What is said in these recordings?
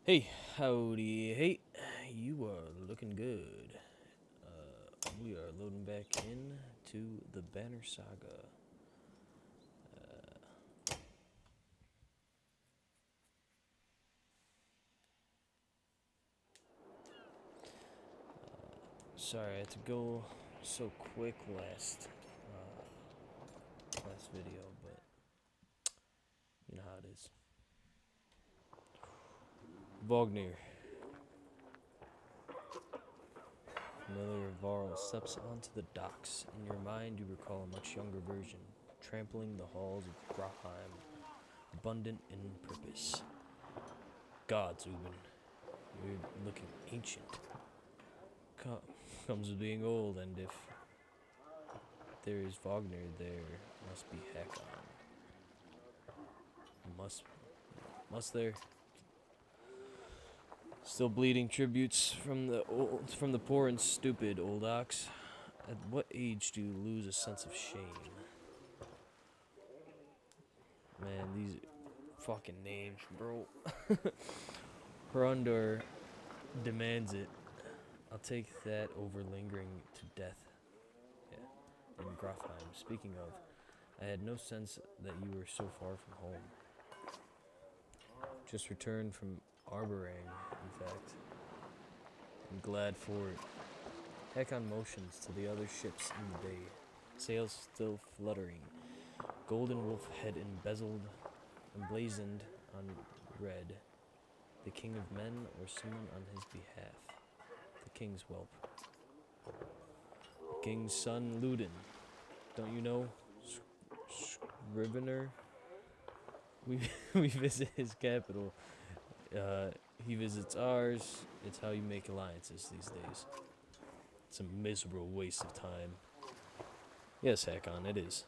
Hey, howdy, hey, you are looking good. We are loading back in to the Banner Saga. Sorry, I had to go so quick last video, but you know how it is. Wagner. Familiar Varl steps onto the docks. In your mind, you recall a much younger version, trampling the halls of Grafheim, abundant in purpose. God, Zubin, you're looking ancient. Comes with being old, and if there is Wagner, there must be Hakon. Must there? Still bleeding tributes from the poor and stupid, old ox. At what age do you lose a sense of shame? Man, these fucking names, bro. Hrundor demands it. I'll take that over lingering to death. Yeah, in Grafheim. Speaking of, I had no sense that you were so far from home. Just returned from Arborang, in fact. I'm glad for it. Hakon motions to the other ships in the bay, sails still fluttering, golden wolf head emblazoned on red. The king of men or someone on his behalf. The king's whelp. The king's son, Ludin. Don't you know? Scrivener? We, we visit his capital. He visits ours. It's how you make alliances these days. It's a miserable waste of time. Yes, Hakon, it is.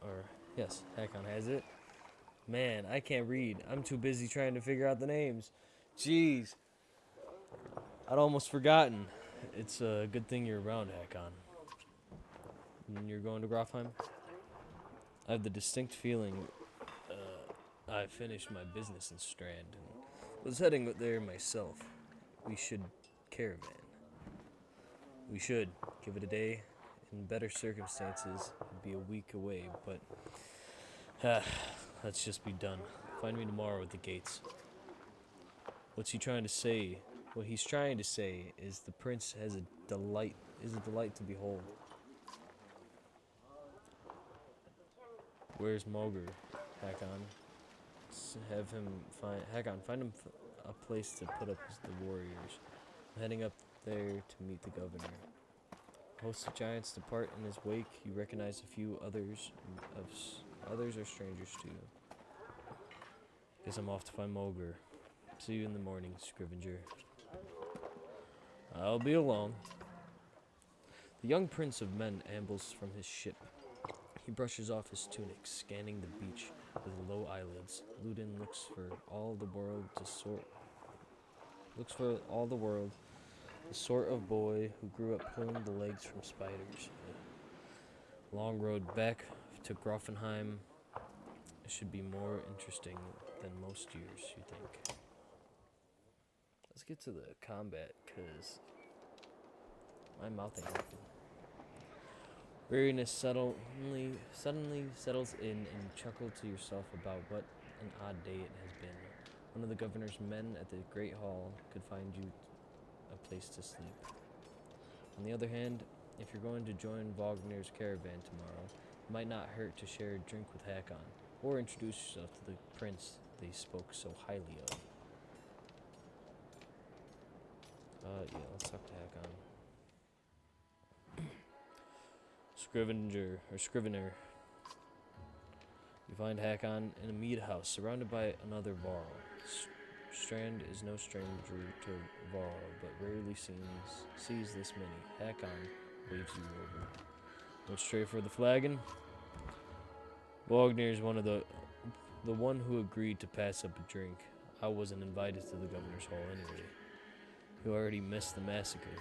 Or, yes, Hakon has it. Man, I can't read. I'm too busy trying to figure out the names. Jeez. I'd almost forgotten. It's a good thing you're around, Hakon. And you're going to Grafheim? I have the distinct feeling I finished my business in Strand and was heading there myself. We should caravan. We should. Give it a day. In better circumstances, it'd be a week away, but let's just be done. Find me tomorrow at the gates. What's he trying to say? What he's trying to say is the prince has a delight to behold. Where's Moger? Hakon. Have him find Hakon. Find him a place to put up the warriors. I'm heading up there to meet the governor. A host of giants depart in his wake. You recognize a few others. Others are strangers to you. Guess I'm off to find Moger. See you in the morning, Scrivenger. I'll be along. The young prince of men ambles from his ship. He brushes off his tunic, scanning the beach with low eyelids. Ludin looks for all the world, the sort of boy who grew up pulling the legs from spiders. Long road back to Grafenheim should be more interesting than most years, you think. Let's get to the combat, because my mouth ain't open. Weariness suddenly settles in, and you chuckle to yourself about what an odd day it has been. One of the governor's men at the Great Hall could find you a place to sleep. On the other hand, if you're going to join Wagner's caravan tomorrow, it might not hurt to share a drink with Hakon, or introduce yourself to the prince they spoke so highly of. Yeah, let's talk to Hakon. Scrivener. You find Hakon in a mead house, surrounded by another Varl. Strand is no stranger to Varl, but rarely sees this many. Hakon waves you over. Went straight for the flagon. Wagner is the one who agreed to pass up a drink. I wasn't invited to the governor's hall anyway. He already missed the massacre.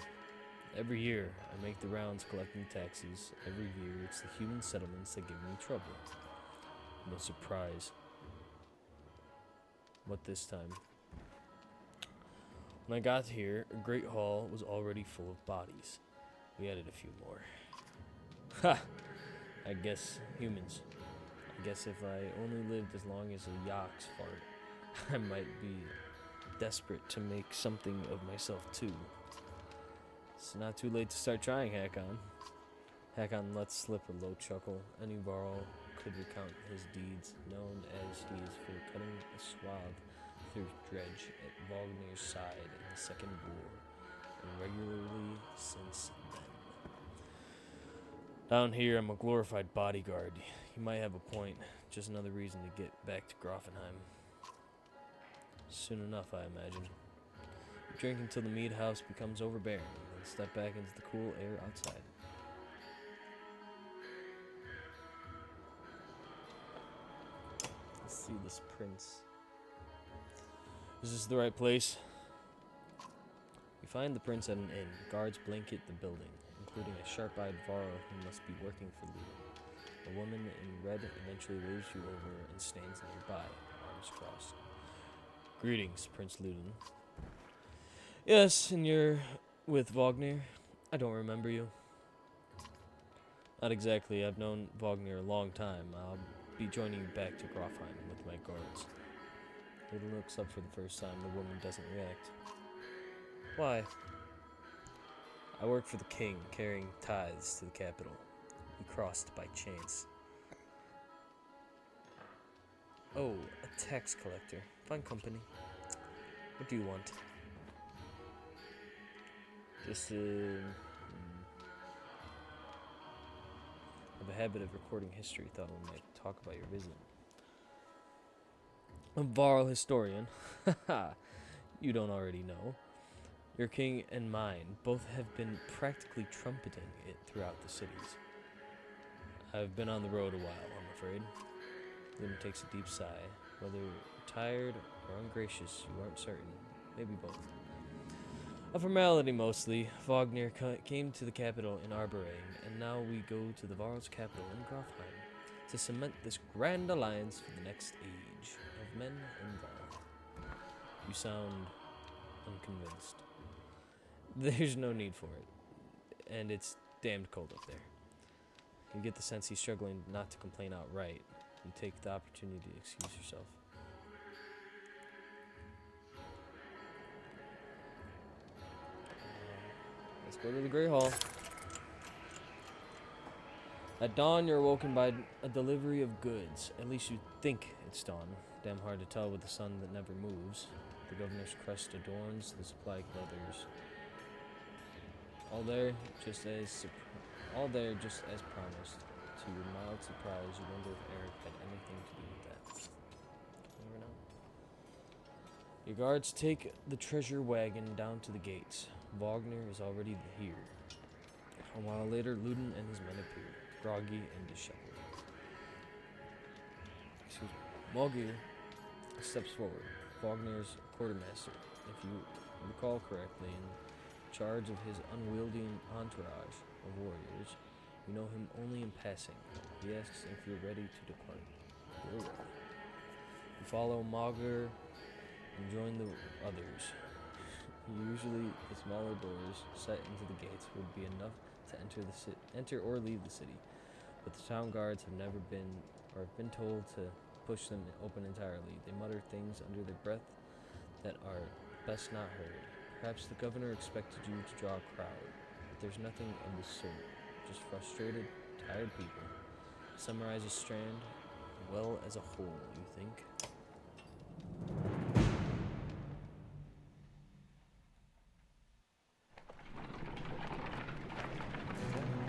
Every year, I make the rounds collecting taxes. Every year, it's the human settlements that give me trouble. No surprise. What this time? When I got here, a great hall was already full of bodies. We added a few more. Ha! I guess humans. I guess if I only lived as long as a Yaks fart, I might be desperate to make something of myself too. It's not too late to start trying, Hakon. Hakon lets slip a low chuckle. Any Varl could recount his deeds, known as he is for cutting a swath through Dredge at Wagner's side in the Second War, and regularly since then. Down here, I'm a glorified bodyguard. You might have a point. Just another reason to get back to Grafenheim. Soon enough, I imagine. Drink until the mead house becomes overbearing, then step back into the cool air outside. Let's see this prince. Is this the right place? We find the prince at an inn. Guards blanket the building, including a sharp-eyed Varl who must be working for Luden. A woman in red eventually waves you over and stands nearby, arms crossed. Greetings, Prince Luden. Yes, and you're with Wagner? I don't remember you. Not exactly. I've known Wagner a long time. I'll be joining you back to Grafheim with my guards. Luden looks up for the first time. The woman doesn't react. Why? I work for the king, carrying tithes to the capital. We crossed by chance. Oh, a tax collector. Fine company. What do you want? Just have a habit of recording history. Thought we might talk about your visit. A Varl historian. Haha. You don't already know. Your king and mine both have been practically trumpeting it throughout the cities. I've been on the road a while, I'm afraid. Luden takes a deep sigh. Whether tired or ungracious, you aren't certain. Maybe both. A formality mostly. Wagner came to the capital in Arborang, and now we go to the Varl's capital in Grafheim to cement this grand alliance for the next age of men and Varl. You sound unconvinced. There's no need for it, and it's damned cold up there. You get the sense he's struggling not to complain outright. You take the opportunity to excuse yourself. Let's go to the Grey Hall. At dawn, you're awoken by a delivery of goods. At least you think it's dawn. Damn hard to tell with the sun that never moves. The governor's crest adorns the supply leathers. All there, just as promised. To your mild surprise, you wonder if Eric had anything to do with that. Never know. Your guards take the treasure wagon down to the gates. Wagner is already here. A while later, Luden and his men appear, groggy and disheveled. Excuse me. Wagner steps forward. Wagner's quartermaster, if you recall correctly, in charge of his unwieldy entourage of warriors. You know him only in passing. He asks if you're ready to depart. You're ready. You follow Mauger and join the others. Usually, the smaller doors set into the gates would be enough to enter or leave the city, but the town guards have never been told to push them open entirely. They mutter things under their breath that are best not heard. Perhaps the governor expected you to draw a crowd, but there's nothing of the sort. Just frustrated, tired people. Summarize a strand well as a whole, you think?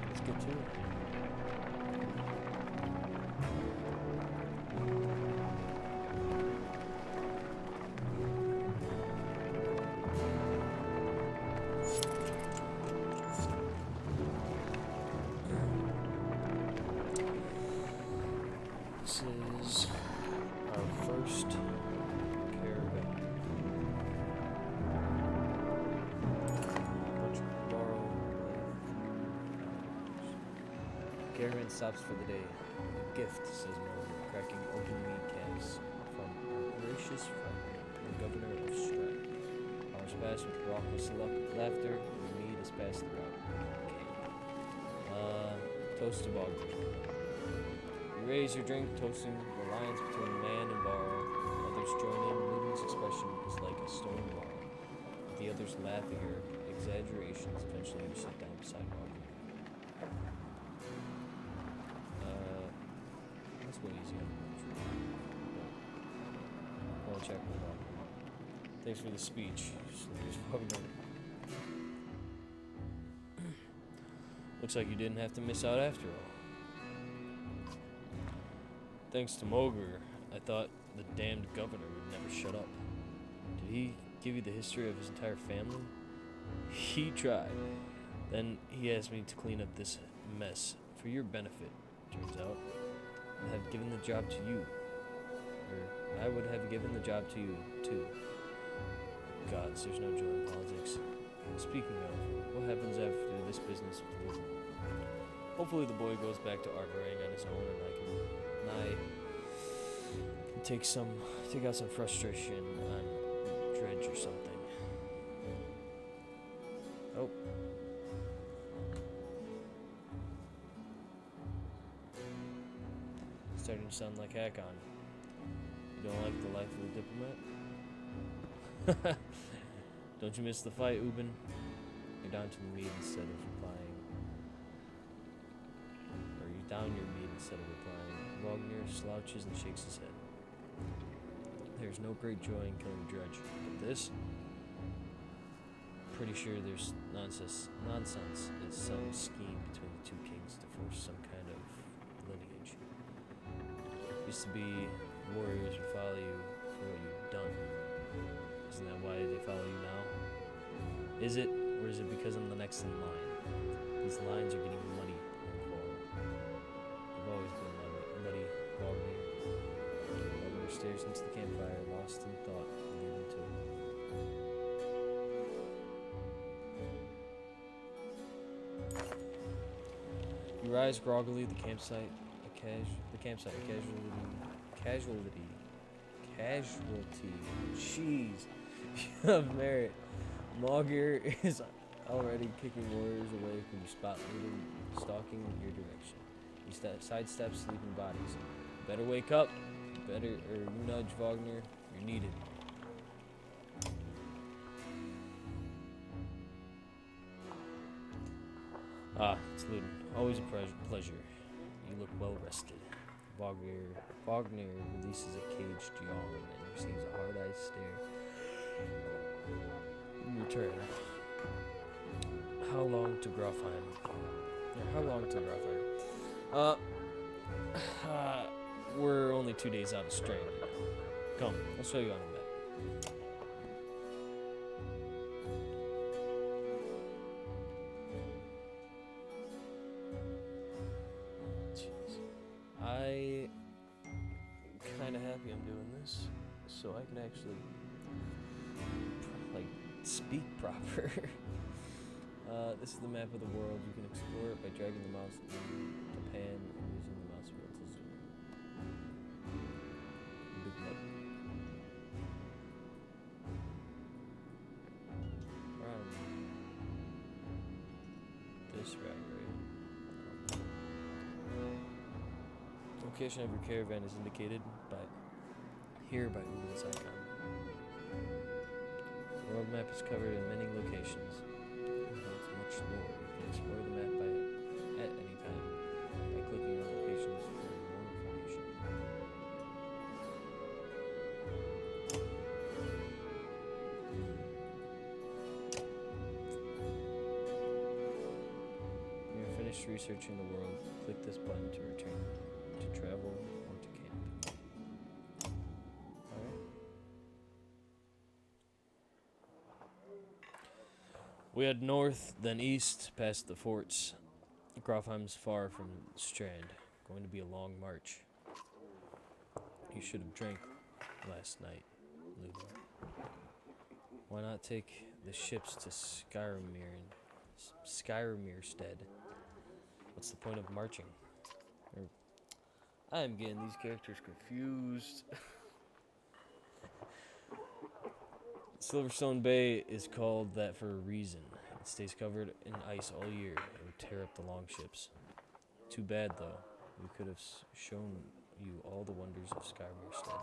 Let's get to it. This is our first caravan. Caravan stops for the day. A gift, says Morgan, cracking open meat cans from our gracious friend, the governor of Strike. Our passed with raucous laughter, and the mead is passed throughout. Okay. Toast to Bogdan. You raise your drink, toasting the alliance between man and Varl. Others join in. Luden's expression is like a stone wall. The others laugh at your exaggerations. Eventually, you sit down beside Bogdan. Let's go easy on the I'll check with Bogdan. Thanks for the speech. Looks like you didn't have to miss out after all. Thanks to Mogr, I thought the damned governor would never shut up. Did he give you the history of his entire family? He tried. Then he asked me to clean up this mess for your benefit. Turns out, I have given the job to you. Or I would have given the job to you, too. Gods, there's no joy in politics. Speaking of, what happens after this business with Luden? Hopefully the boy goes back to arboring on his own and I can take out some frustration on Dredge or something. Oh. Starting to sound like Hakon. You don't like the life of a diplomat? Don't you miss the fight, Ubin? You're down to the meat instead of replying. Or you down your meat instead of replying. Wagner slouches and shakes his head. There's no great joy in killing Dredge, but this? Pretty sure there's nonsense is some scheme between the two kings to force some kind of lineage. Used to be warriors would follow you for what you've done. Isn't that why they follow you now? Is it, or is it because I'm the next in line? These lines are getting muddy. I've always been muddy, Wagner. Wagner stares into the campfire, lost in thought, leaving to You rise groggily, the campsite, casualty, jeez, of merit. Mogr is already kicking warriors away from you, spot Luden stalking in your direction. You sidestep sleeping bodies. Better wake up, you nudge Wagner, you're needed. Ah, it's Luden. Always a pleasure. You look well rested. Wagner releases a caged yawn and receives a hard-eyed stare. You return. How long to Grofheim? We're only 2 days out of Strand. Come, I'll show you on a map. I'm kind of happy I'm doing this, so I can actually, speak proper. This is the map of the world. You can explore it by dragging the mouse in the pan and using the mouse wheel to zoom. Big map. Around this route, right? Location of your caravan is indicated by Ubin's icon. The world map is covered in many locations. It's much lower. You can explore the map at any time by clicking on locations for more information. When you're finished researching the world, click this button to return to travel or to camp. Alright. We head north, then east, past the forts. Grofheim's far from Strand. Going to be a long march. You should have drank last night, Luden. Why not take the ships to Skyremirstead? What's the point of marching? I'm getting these characters confused. Silverstone Bay is called that for a reason. It stays covered in ice all year. It would tear up the longships. Too bad, though. We could have shown you all the wonders of Skymirstead.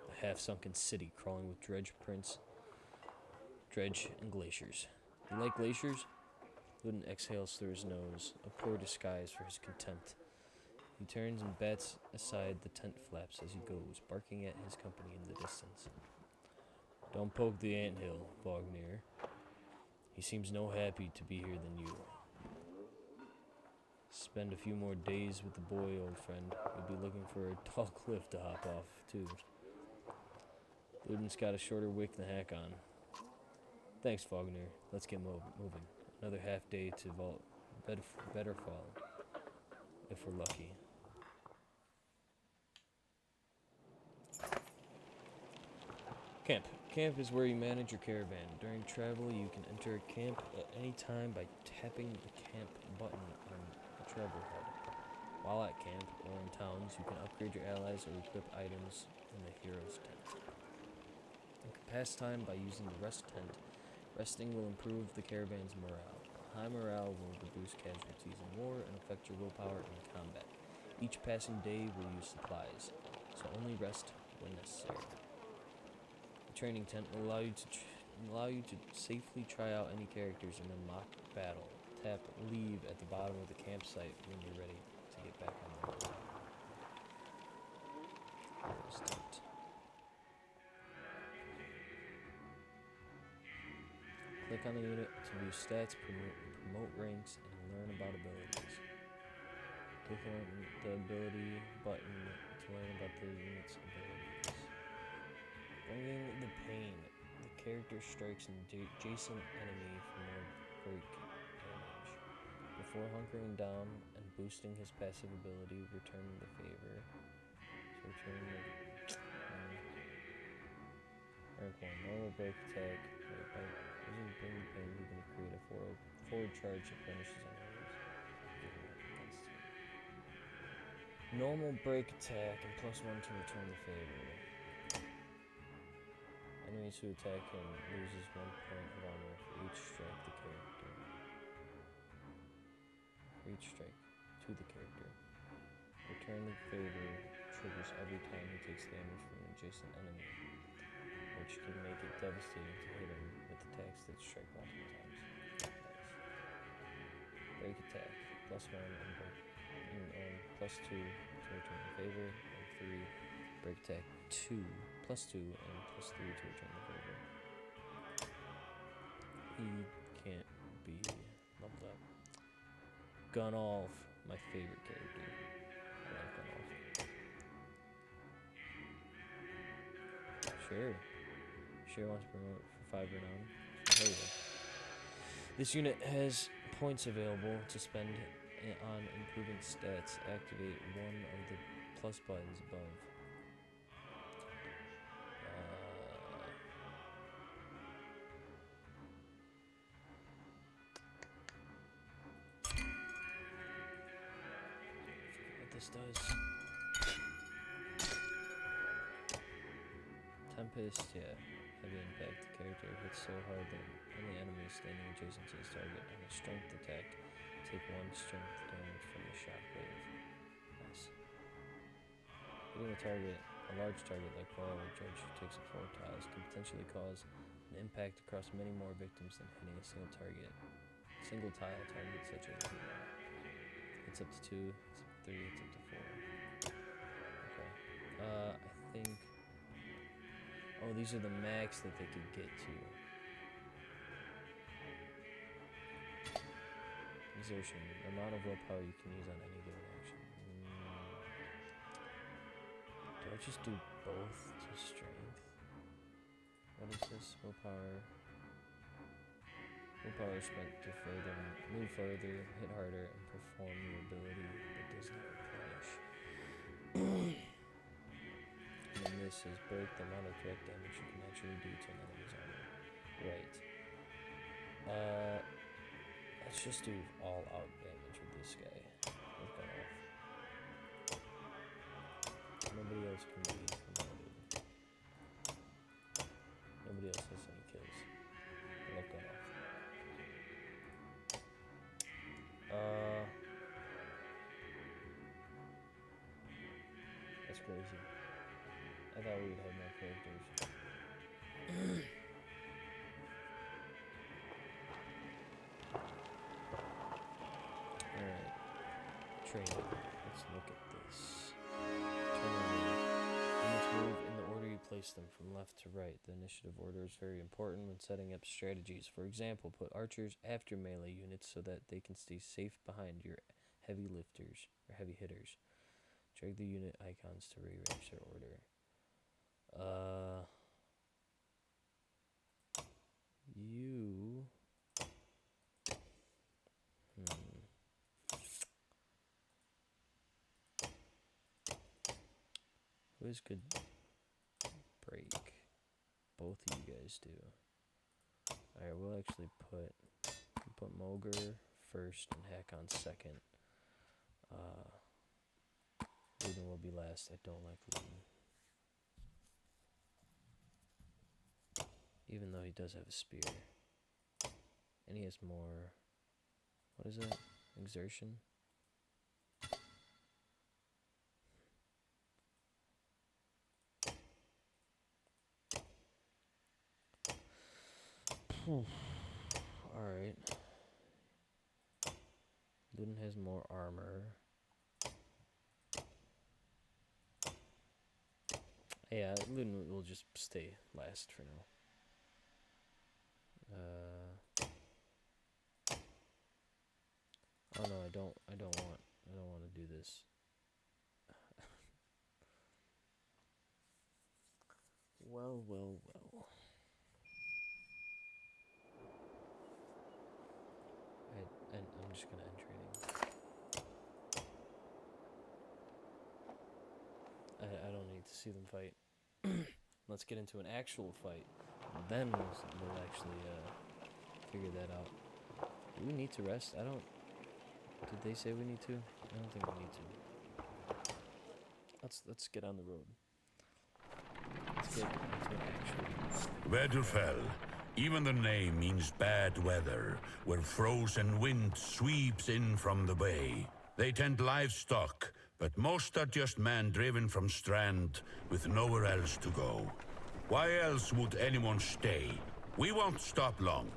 A half-sunken city crawling with dredge and glaciers. You like glaciers? Ludin exhales through his nose, a poor disguise for his contempt. He turns and bats aside the tent flaps as he goes, barking at his company in the distance. Don't poke the anthill, Vognir. He seems no happy to be here than you. Spend a few more days with the boy, old friend. You'll be looking for a tall cliff to hop off, too. Ludin's got a shorter wick than Hack on. Thanks, Vognir. Let's get moving. Another half day to vault. Better fall. If we're lucky. Camp. Camp is where you manage your caravan. During travel, you can enter a camp at any time by tapping the camp button on the travel HUD. While at camp or in towns, you can upgrade your allies or equip items in the hero's tent. You can pass time by using the rest tent. Resting will improve the caravan's morale. High morale will reduce casualties in war and affect your willpower in combat. Each passing day will use supplies, so only rest when necessary. The training tent will allow you to safely try out any characters in a mock battle. Tap leave at the bottom of the campsite when you're ready to get back on the road. Hero's tent. Click on the unit to view stats, promote ranks, and learn about abilities. Click on the ability button to learn about the unit's abilities. Bringing the pain. The character strikes an adjacent enemy for more break damage. Before hunkering down and boosting his passive ability, return the favor. So return the rank 1. Normal break attack. Using Bring the Pain, you can create a forward charge that punishes enemies. Normal break attack and +1 to return the favor. Enemies who attack him loses 1 point of armor for each strike the character. For each strike to the character. Return the favor triggers every time he takes damage from an adjacent enemy, which can make it devastating to hit him with attacks that strike multiple times. Nice. Break attack, +1 and +2 to return the favor, and 3. Break attack 2, +2 and +3 to return the favor. He can't be leveled up. Gunnolf, my favorite character. I like Gunnolf. Sure. Sure wants to promote for 5 renown. Hell yeah. This unit has points available to spend on improving stats. Activate one of the plus buttons above. What this does. Tempest, yeah. Heavy impact. The character hits so hard that any enemy standing adjacent to his target on a strength attack take 1 strength damage from the shockwave. Nice. Hitting a large target like Ball or Dredge who takes up 4 tiles can potentially cause an impact across many more victims than hitting a single tile target such as it's up to 2, it's up to 3, it's up to 4. Okay. I think. Oh, these are the max that they could get to. Exertion. The amount of willpower you can use on any given action. Do I just do both to strength? What is this? Willpower. Willpower spent to move further, hit harder, and perform your ability that does not replenish. And then this is break the amount of direct damage you can actually do to an enemy's armor. Right. Let's just do all out damage with this guy. With Gunnolf. Nobody else can be promoted. Nobody else has any That's crazy. I thought we would have more characters. Alright. Training. Let's look at this. Turn order. Units move in the order you place them from left to right. The initiative order is very important when setting up strategies. For example, put archers after melee units so that they can stay safe behind your heavy lifters or heavy hitters. Drag the unit icons to rearrange their order. You. Who's could break? Both of you guys do. Alright, we'll actually put Mogre first and Hakon second. Luden will be last. I don't like Luden. Even though he does have a spear. And he has more... What is that? Exertion? Alright. Luden has more armor. Yeah, Luden will just stay last for now. Oh no, I don't want to do this. Well. I'm just gonna end training. I don't need to see them fight. Let's get into an actual fight. Then we'll actually figure that out. Do we need to rest? Did they say we need to? I don't think we need to. Let's get on the road. Let's get into an actual. Wedderfell. Even the name means bad weather, where frozen wind sweeps in from the bay. They tend livestock, but most are just men driven from Strand with nowhere else to go. Why else would anyone stay? We won't stop long.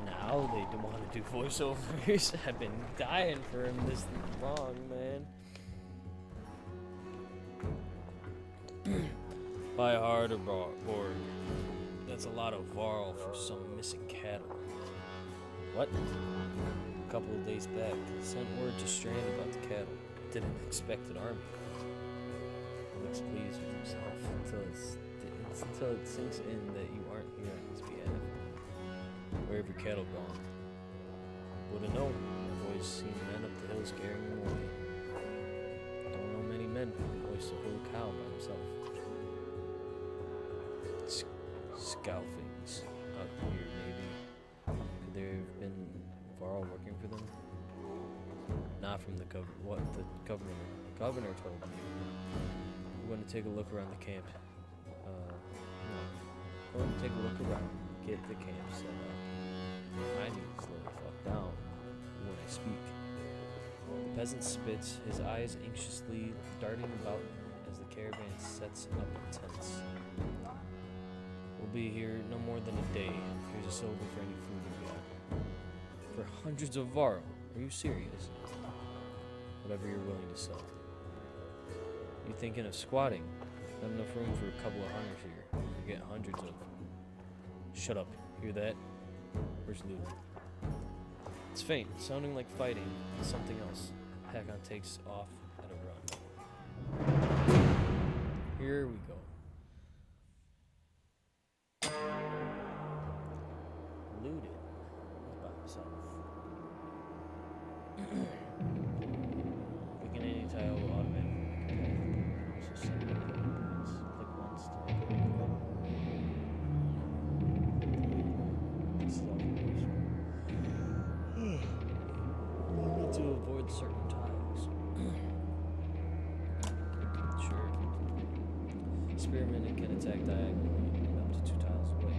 Now they don't want to do voiceovers. I've been dying for him this long, man. By hard or board. That's a lot of varl for some missing cattle. What? A couple of days back, sent word to Strand about the cattle. Didn't expect an army. He looks pleased with himself until it sinks in that you aren't here on his behalf. Where have your cattle gone? Wouldn't know. Boys seen men up the hills carrying them away. Don't know many men who can hoist a whole cow by himself. Scalfings out here, maybe. Could there have been Varl working for them? Not from the what the governor told me. We're going to take a look around the camp. No. We're going to take a look around. Get the camp set up. I need to slow the fuck down when I speak. The peasant spits, his eyes anxiously darting about as the caravan sets up tents. We'll be here no more than a day. Here's a silver for any food you got. For hundreds of varl. Are you serious? Whatever you're willing to sell. You thinking of squatting? Not enough room for a couple of hunters here. You get hundreds of. Shut up. Hear that? Where's Luden? It's faint, sounding like fighting. It's something else. Hakon takes off at a run. Here we go. Luden is by himself. Picking any tile will automatically also send me click once to make a quick to avoid certain tiles. Sure. Spearmen can attack diagonally and up to 2 tiles away.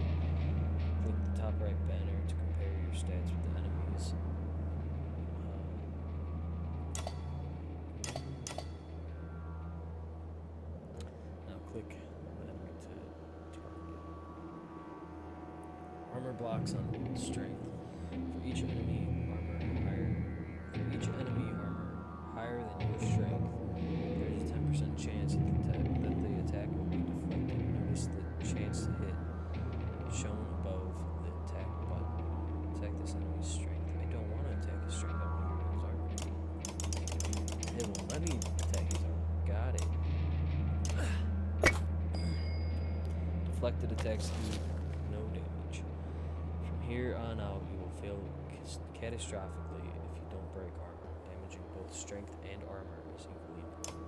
Click the top right banner to compare your stats with the enemies. click the enemy to target. Armor blocks on strength. For each enemy armor higher than your strength, there's a 10% chance that the attack will be deflected. Notice the chance to hit shown above the attack button. Attack this enemy's strength. I don't want to attack his strength. I want to hit his armor. It won't let me attack his armor. Got it. Deflected attacks do no damage. From here on out, you will fail catastrophically if you don't break armor. Damaging both strength and armor is equally important.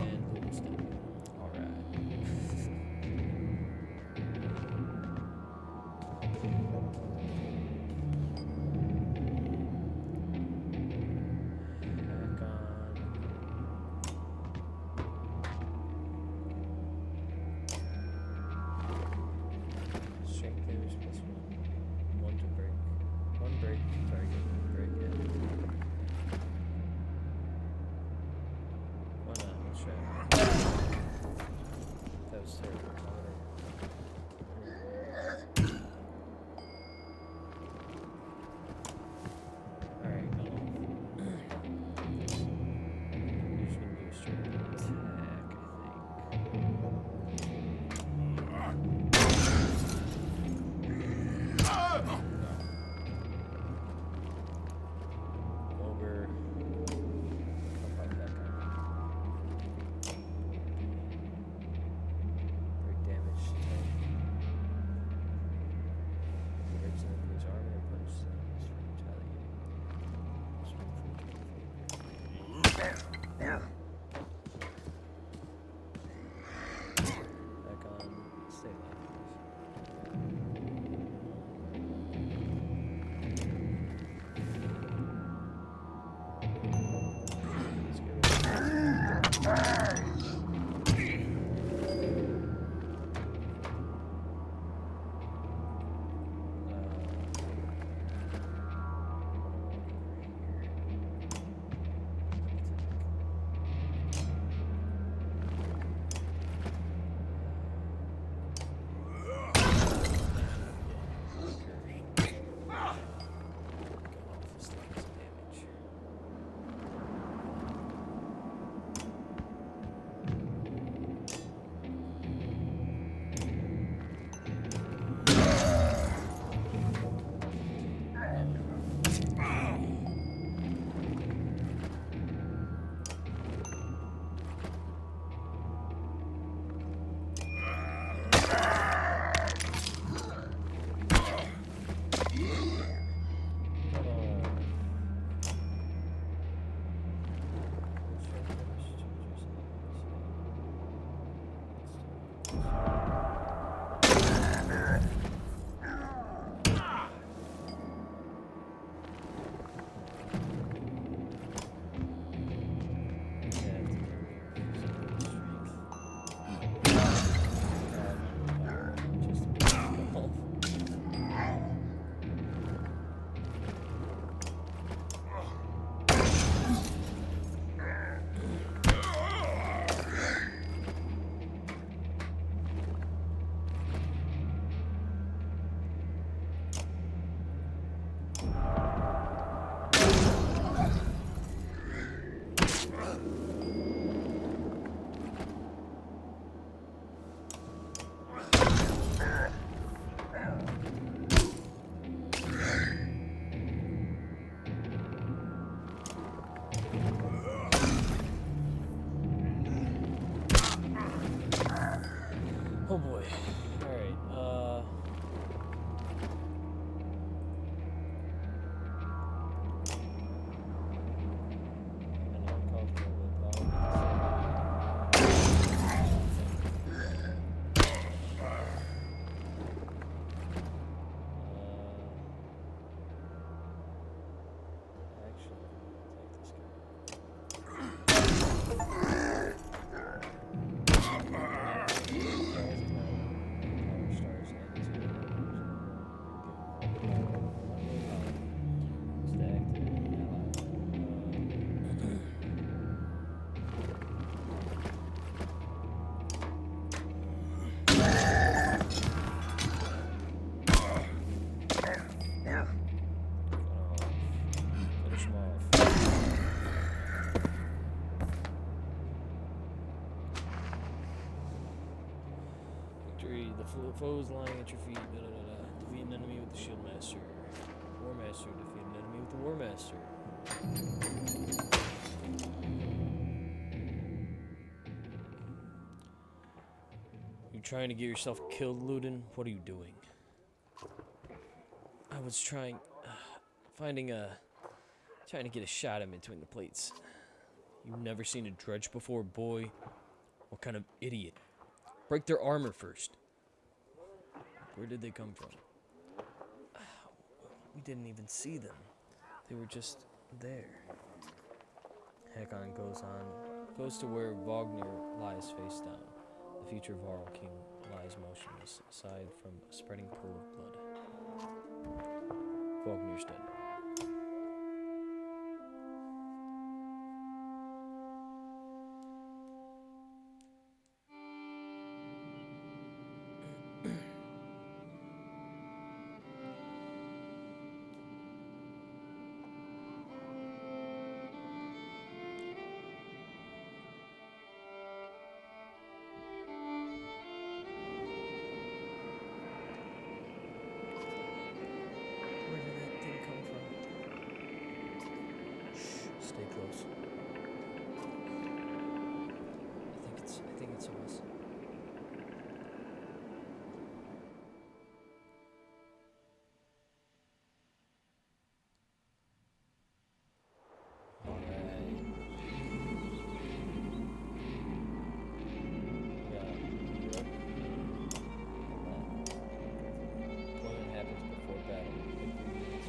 And almost done. Alright. Back on. Strength damage plus 1. 1 to break. 1 break to target. 1 break and foes lying at your feet. Da, da, da, da. Defeat an enemy with the Shield Master. War Master. Defeat an enemy with the War Master. You trying to get yourself killed, Ludin? What are you doing? I was trying to get a shot in between the plates. You've never seen a dredge before, boy? What kind of idiot? Break their armor first. Where did they come from? We didn't even see them. They were just there. Hakon goes to where Wagner lies face down. The future Varl King lies motionless, aside from a spreading pool of blood. Wagner's dead. Where did that thing come from? Shh, stay close. I think it's us. Deployment happens before battle. Victory means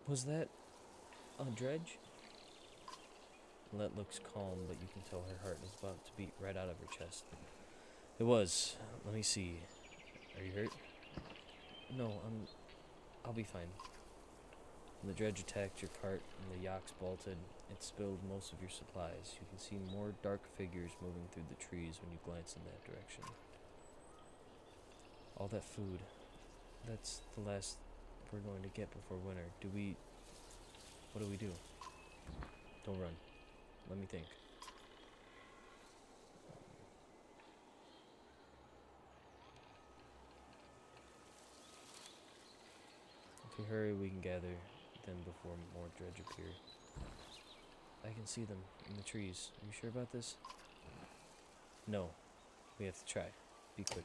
Was that a Dredge? Let looks calm, but you can tell her heart is about to beat right out of her chest. It was. Let me see. Are you hurt? No, I'll be fine. When the Dredge attacked your cart and the yaks bolted, it spilled most of your supplies. You can see more dark figures moving through the trees when you glance in that direction. All that food. That's the last we're going to get before winter. What do we do? Don't run. Let me think. If we hurry, we can gather them before more Dredge appear. I can see them in the trees. Are you sure about this? No. We have to try. Be quick.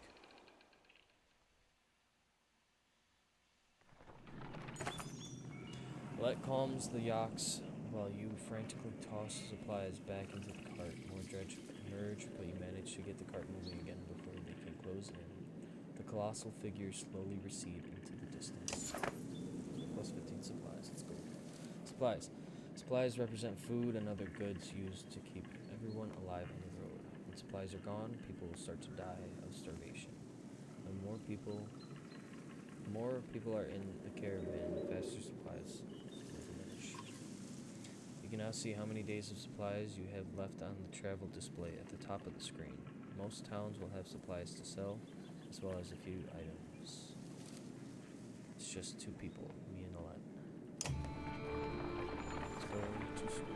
Let calms the yaks while you frantically toss supplies back into the cart. More Dredge emerge, but you manage to get the cart moving again before they can close in. The colossal figures slowly recede into the distance. Plus 15 supplies. Let's go. Supplies. Supplies represent food and other goods used to keep everyone alive on the road. When supplies are gone, people will start to die of starvation. When more people are in the caravan, the faster supplies will diminish. You can now see how many days of supplies you have left on the travel display at the top of the screen. Most towns will have supplies to sell, as well as a few items. It's just 2 people, me and Allete. Let's go to school.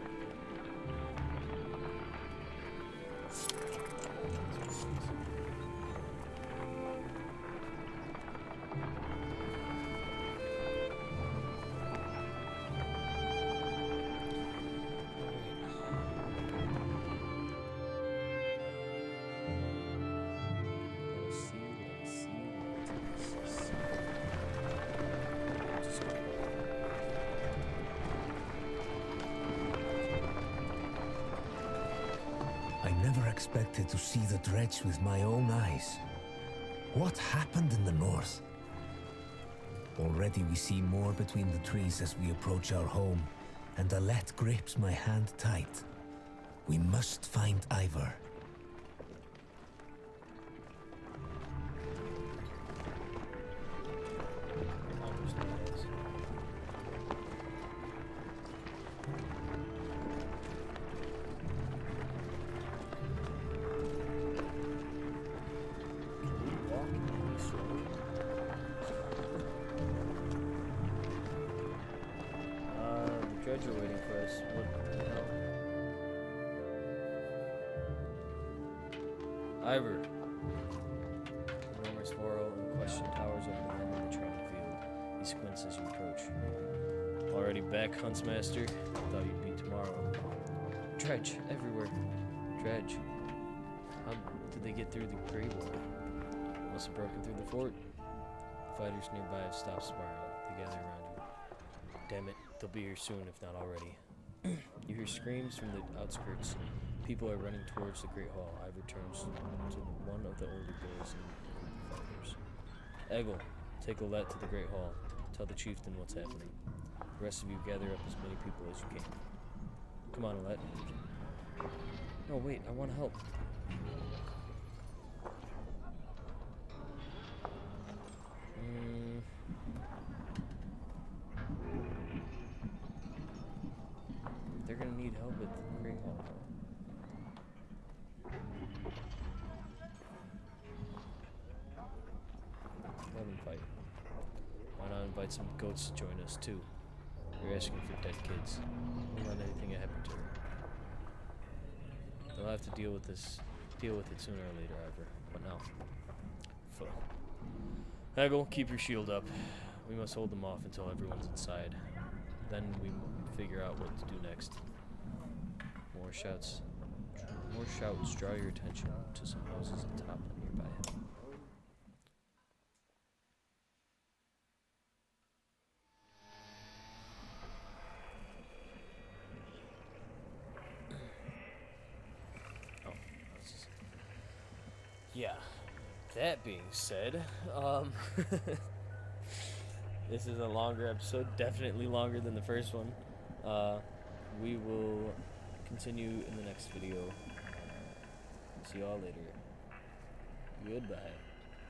I never expected to see the Dredge with my own eyes. What happened in the north? Already we see more between the trees as we approach our home, and Allete grips my hand tight. We must find Ivor. Dredge are waiting for us. What the hell? Ivor. The rumors swirl and question towers over the end of the training field. He squints as you approach. Already back, Huntsmaster? Thought you'd be tomorrow. Dredge, everywhere. Dredge. How did they get through the Great Wall? Must have broken through the fort. The fighters nearby have stopped sparring. They gather around you. Damn it, they'll be here soon, if not already. You hear screams from the outskirts. People are running towards the Great Hall. Ivor turns to one of the older boys and the group of fighters. Eggle, take Allete to the Great Hall. Tell the chieftain what's happening. The rest of you gather up as many people as you can. Come on, Allete. No, wait, I want to help. They're gonna need help at the Great Hall. Let them fight. Why not invite some goats to join us too? You're asking for dead kids. Don't let anything happen to her. They'll have to deal with it sooner or later, Ivor. But now. Fuck. Eggle, keep your shield up. We must hold them off until everyone's inside. Then we figure out what to do next. More shouts draw your attention to some houses atop a nearby hill. Yeah. That being said, This is a longer episode, definitely longer than the first one. We will continue in the next video. See y'all later. Goodbye.